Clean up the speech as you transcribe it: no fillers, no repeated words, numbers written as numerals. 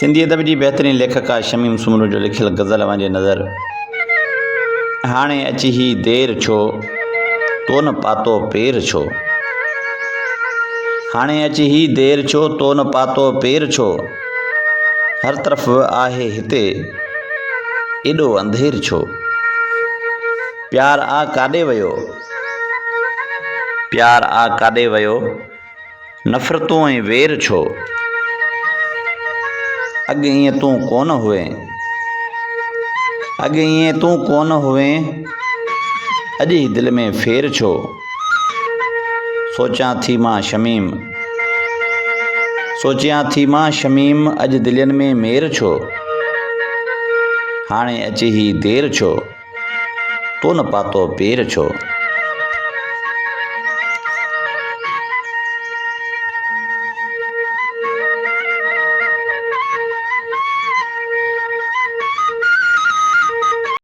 सिंधी अदब जी बहितरीन लेखक आहे शमीम सुमरो जो लिखियल गज़ल अव्हांजे नज़र। हाणे अची ही देर छो तो न पातो पेर छो। हाणे अची ही देर छो तो न पातो पेर छो। हर तरफ़ आहे हिते एॾो अंधेर छो। प्यार आ काॾे वियो, प्यार आ काॾे वियो, नफ़रतूं ऐं वेर छो। अॻु ईअं तूं कोन हुए, अॻु ईअं तूं कोन हुए, अॼु ई दिलि में फेर छो। सोचां थी मां शमीम, सोचियां थी मां शमीम, अॼु दिलियुनि में मेर छो। हाणे अची ही देर छो तो न पातो पेर छो।